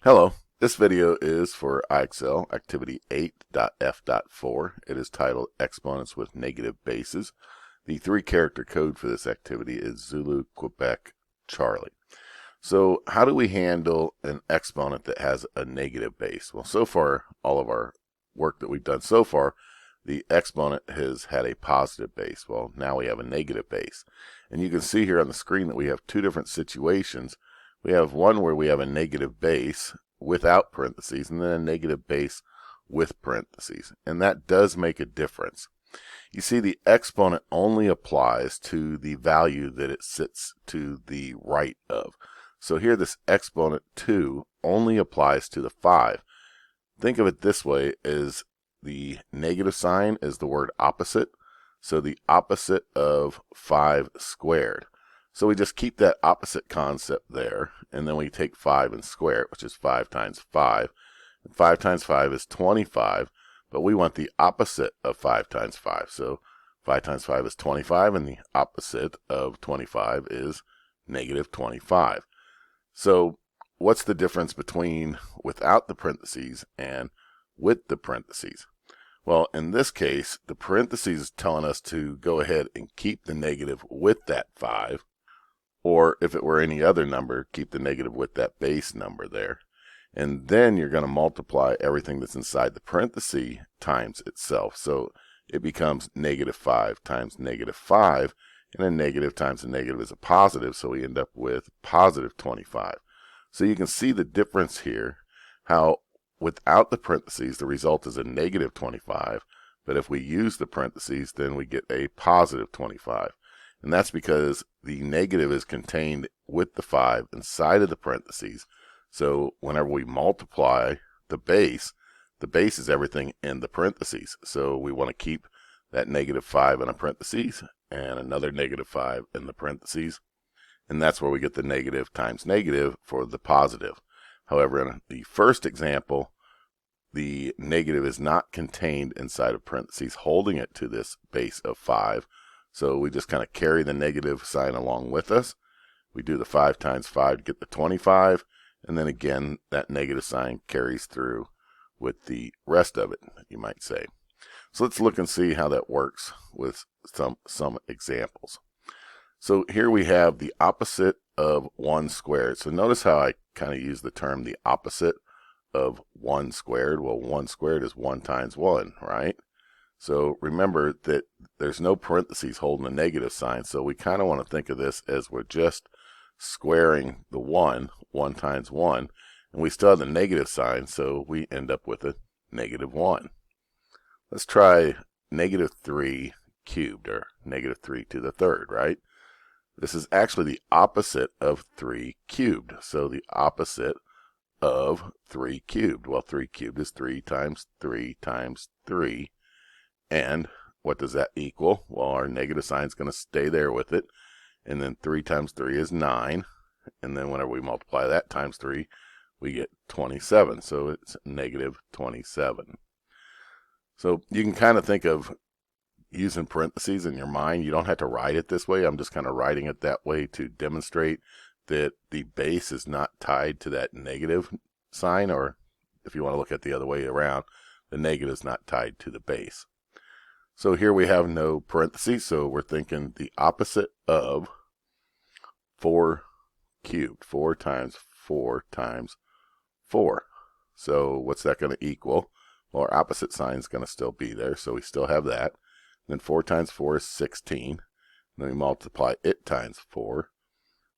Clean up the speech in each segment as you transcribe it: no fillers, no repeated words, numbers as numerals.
Hello, this video is for IXL activity 8.F.4. It is titled Exponents with Negative Bases. The 3-character code for this activity is Zulu, Quebec, Charlie. So how do we handle an exponent that has a negative base? Well, so far, all of our work that we've done so far, the exponent has had a positive base. Well, now we have a negative base. And you can see here on the screen that we have two different situations. We have one where we have a negative base without parentheses, and then a negative base with parentheses. And that does make a difference. You see, the exponent only applies to the value that it sits to the right of. So here this exponent 2 only applies to the 5. Think of it this way, as the negative sign is the word opposite. So the opposite of 5 squared. So we just keep that opposite concept there, and then we take 5 and square it, which is 5 times 5. And 5 times 5 is 25, but we want the opposite of 5 times 5. So 5 times 5 is 25, and the opposite of 25 is negative 25. So what's the difference between without the parentheses and with the parentheses? Well, in this case, the parentheses is telling us to go ahead and keep the negative with that 5. Or if it were any other number, keep the negative with that base number there. And then you're going to multiply everything that's inside the parenthesis times itself. So it becomes negative 5 times negative 5. And a negative times a negative is a positive. So we end up with positive 25. So you can see the difference here, how without the parentheses, the result is a negative 25. But if we use the parentheses, then we get a positive 25. And that's because the negative is contained with the 5 inside of the parentheses. So whenever we multiply the base is everything in the parentheses. So we want to keep that negative 5 in a parentheses and another negative 5 in the parentheses. And that's where we get the negative times negative for the positive. However, in the first example, the negative is not contained inside of parentheses, holding it to this base of 5. So we just kind of carry the negative sign along with us. We do the 5 times 5 to get the 25. And then again, that negative sign carries through with the rest of it, you might say. So let's look and see how that works with some examples. So here we have the opposite of 1 squared. So notice how I kind of use the term the opposite of 1 squared. Well, 1 squared is 1 times 1, right? So remember that there's no parentheses holding a negative sign, so we kind of want to think of this as we're just squaring the 1 times 1, and we still have the negative sign, so we end up with a negative 1. Let's try negative 3 cubed, or negative 3 to the third, right? This is actually the opposite of 3 cubed, so the opposite of 3 cubed. Well, 3 cubed is 3 times 3 times 3. And what does that equal? Well, our negative sign is going to stay there with it. And then 3 times 3 is 9. And then whenever we multiply that times 3, we get 27. So it's negative 27. So you can kind of think of using parentheses in your mind. You don't have to write it this way. I'm just kind of writing it that way to demonstrate that the base is not tied to that negative sign. Or if you want to look at the other way around, the negative is not tied to the base. So here we have no parentheses, so we're thinking the opposite of 4 cubed, 4 times 4 times 4. So what's that going to equal? Well, our opposite sign is going to still be there, so we still have that. Then 4 times 4 is 16. Then we multiply it times 4.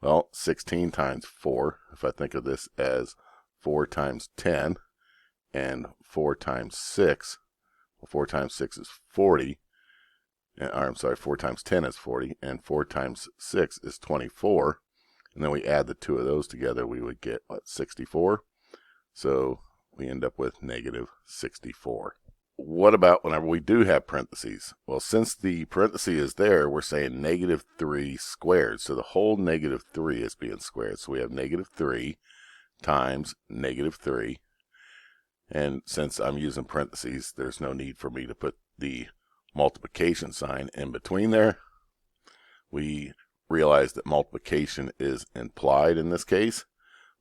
Well, 16 times 4, if I think of this as 4 times 10, and 4 times 6, 4 times 6 is 40. I'm sorry, 4 times 10 is 40, and 4 times 6 is 24. And then we add the two of those together, we would get, what, 64? So we end up with negative 64. What about whenever we do have parentheses? Well, since the parenthesis is there, we're saying negative 3 squared. So the whole negative 3 is being squared. So we have negative 3 times negative 3. And since I'm using parentheses, there's no need for me to put the multiplication sign in between there. We realize that multiplication is implied in this case.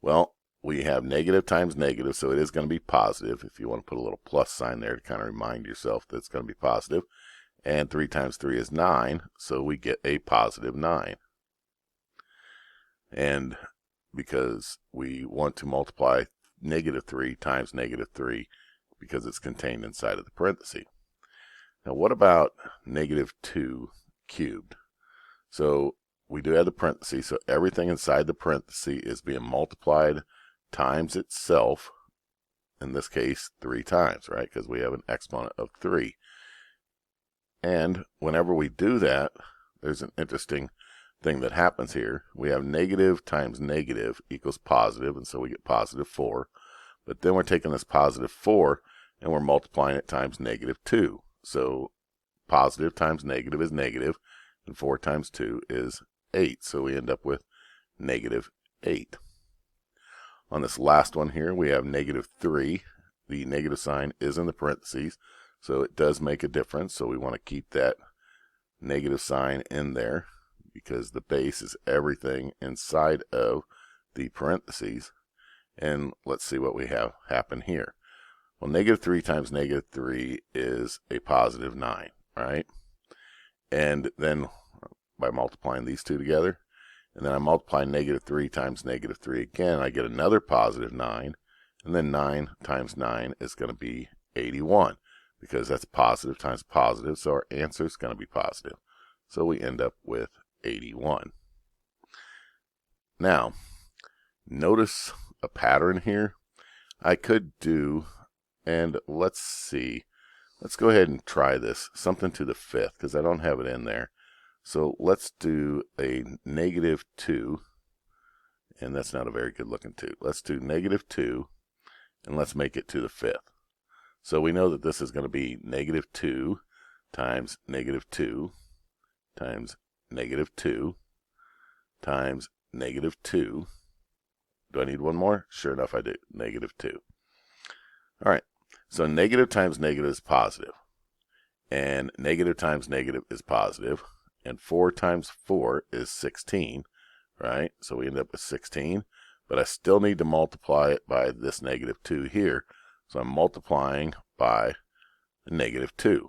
Well, we have negative times negative, so it is going to be positive. If you want to put a little plus sign there to kind of remind yourself that it's going to be positive. And 3 times 3 is 9, so we get a positive 9. And because we want to multiply negative 3 times negative 3 because it's contained inside of the parenthesis. Now what about negative 2 cubed? So we do have the parenthesis, so everything inside the parenthesis is being multiplied times itself, in this case 3 times, right? Because we have an exponent of 3. And whenever we do that, there's an interesting thing that happens here. We have negative times negative equals positive, and so we get positive 4. But then we're taking this positive 4 and we're multiplying it times negative 2. So positive times negative is negative, and 4 times 2 is 8. So we end up with negative 8. On this last one here, we have negative 3. The negative sign is in the parentheses, so it does make a difference. So we want to keep that negative sign in there because the base is everything inside of the parentheses. And let's see what we have happen here. Well, negative 3 times negative 3 is a positive 9, right? And then by multiplying these two together, and then I multiply negative 3 times negative 3 again, I get another positive 9. And then 9 times 9 is going to be 81, because that's positive times positive, so our answer is going to be positive. So we end up with 81. Now, notice a pattern here. I could do, and let's see, let's go ahead and try this, something to the 5th, because I don't have it in there. So let's do a negative 2, and that's not a very good looking 2. Let's do negative 2, and let's make it to the 5th. So we know that this is going to be negative 2 times negative 2 times negative 2 times negative 2. Do I need one more? Sure enough, I do. Negative 2. All right. So negative times negative is positive, and negative times negative is positive. And 4 times 4 is 16, right? So we end up with 16, but I still need to multiply it by this negative 2 here. So I'm multiplying by a negative 2.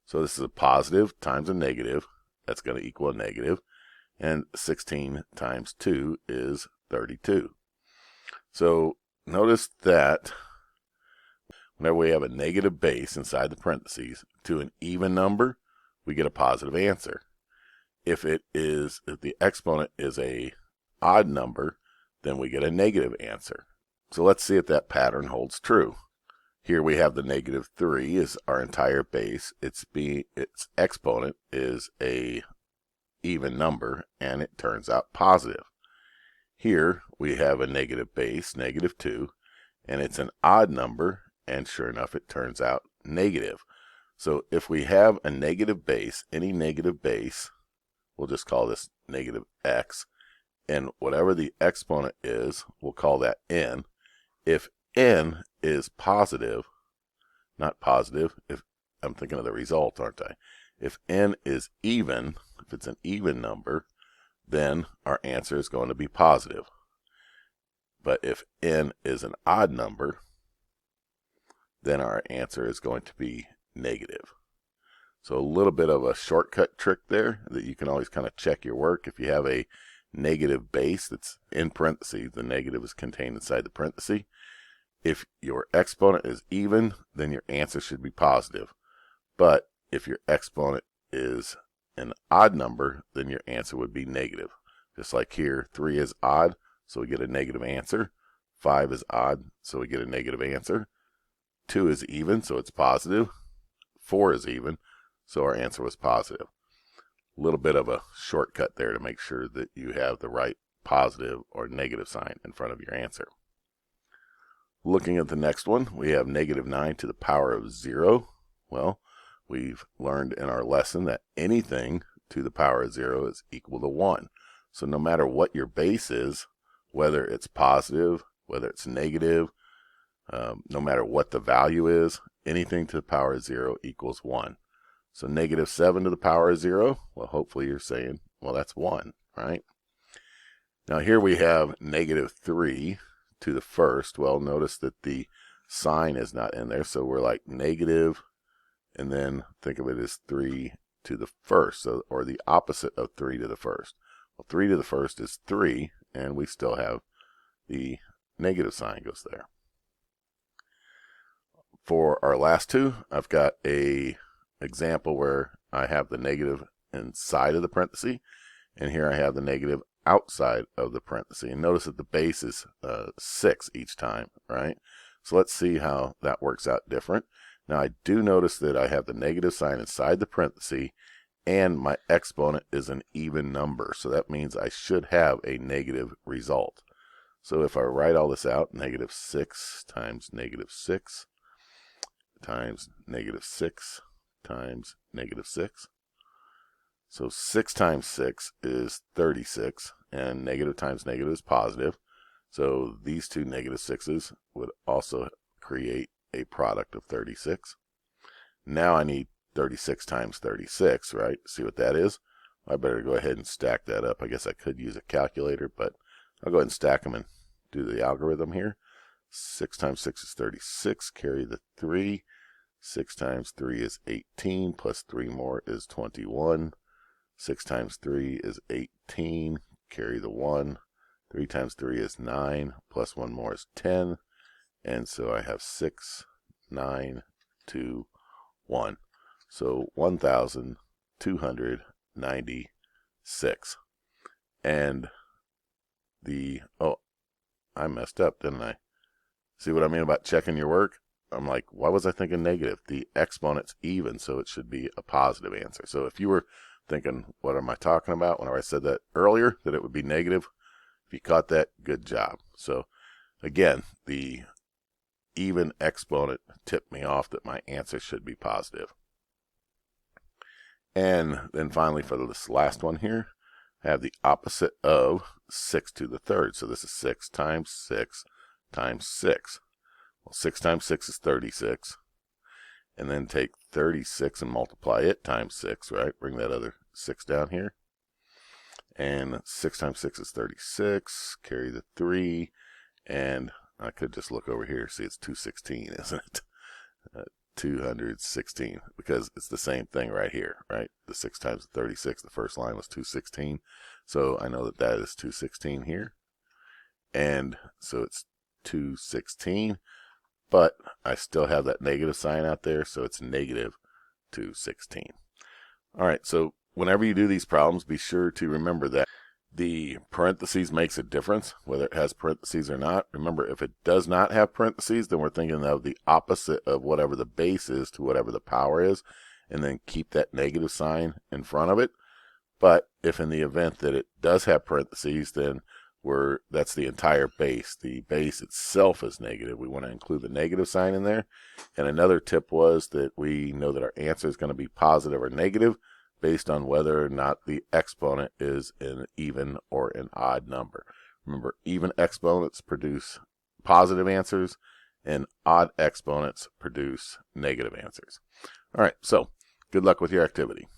So this is a positive times a negative. That's going to equal a negative. And 16 times 2 is 32. So notice that whenever we have a negative base inside the parentheses to an even number, we get a positive answer. If the exponent is a odd number, then we get a negative answer. So let's see if that pattern holds true. Here we have the negative 3 is our entire base. Its exponent is a even number, and it turns out positive. Here we have a negative base, negative 2, and it's an odd number, and sure enough it turns out negative. So if we have a negative base, any negative base, we'll just call this negative x, and whatever the exponent is, we'll call that n. If n is positive, not positive, if I'm thinking of the result, aren't I? If n is even, if it's an even number, then our answer is going to be positive. But if n is an odd number, then our answer is going to be negative. So a little bit of a shortcut trick there that you can always kind of check your work. If you have a negative base that's in parentheses, the negative is contained inside the parenthesis. If your exponent is even, then your answer should be positive. But if your exponent is an odd number, then your answer would be negative. Just like here, 3 is odd, so we get a negative answer. 5 is odd, so we get a negative answer. 2 is even, so it's positive. 4 is even, so our answer was positive. A little bit of a shortcut there to make sure that you have the right positive or negative sign in front of your answer. Looking at the next one, we have negative 9 to the power of 0. Well, we've learned in our lesson that anything to the power of 0 is equal to 1. So no matter what your base is, whether it's positive, whether it's negative, no matter what the value is, anything to the power of 0 equals 1. So negative 7 to the power of 0, well, hopefully you're saying, well, that's 1, right? Now here we have negative 3 to the first. Well, notice that the sign is not in there, so we're like negative, and then think of it as 3 to the first, so, or the opposite of 3 to the first. Well, 3 to the first is 3, and we still have the negative sign goes there. For our last two, I've got a example where I have the negative inside of the parenthesis, and here I have the negative outside of the parenthesis. And notice that the base is 6 each time, right? So let's see how that works out different. Now I do notice that I have the negative sign inside the parenthesis, and my exponent is an even number. So that means I should have a negative result. So if I write all this out, negative 6 times negative 6 times negative 6 times negative 6. So 6 times 6 is 36, and negative times negative is positive. So these two negative 6's would also create a product of 36. Now I need 36 times 36, right? See what that is? I better go ahead and stack that up. I guess I could use a calculator, but I'll go ahead and stack them and do the algorithm here. 6 times 6 is 36, carry the 3. 6 times 3 is 18, plus 3 more is 21. 6 times 3 is 18, carry the 1. 3 times 3 is 9, plus 1 more is 10. And so I have 6, 9, 2, 1. So 1,296. And the, oh, I messed up, didn't I? See what I mean about checking your work? I'm like, why was I thinking negative? The exponent's even, so it should be a positive answer. So if you were thinking, what am I talking about? Whenever I said that earlier, that it would be negative, if you caught that, good job. So again, the even exponent tipped me off that my answer should be positive. And then finally, for this last one here, I have the opposite of 6 to the third. So this is 6 times 6 times 6. Well, 6 times 6 is 36. And then take 36 and multiply it times 6, right? Bring that other 6 down here. And 6 times 6 is 36. Carry the 3. And I could just look over here. See, it's 216, isn't it? 216, because it's the same thing right here, right? The 6 times 36, the first line was 216. So I know that that is 216 here. And so it's 216. But I still have that negative sign out there, so it's negative 216. All right, so whenever you do these problems, be sure to remember that the parentheses makes a difference, whether it has parentheses or not. Remember, if it does not have parentheses, then we're thinking of the opposite of whatever the base is to whatever the power is, and then keep that negative sign in front of it. But if in the event that it does have parentheses, then that's the entire base. The base itself is negative. We want to include the negative sign in there. And another tip was that we know that our answer is going to be positive or negative based on whether or not the exponent is an even or an odd number. Remember, even exponents produce positive answers, and odd exponents produce negative answers. All right, so good luck with your activity.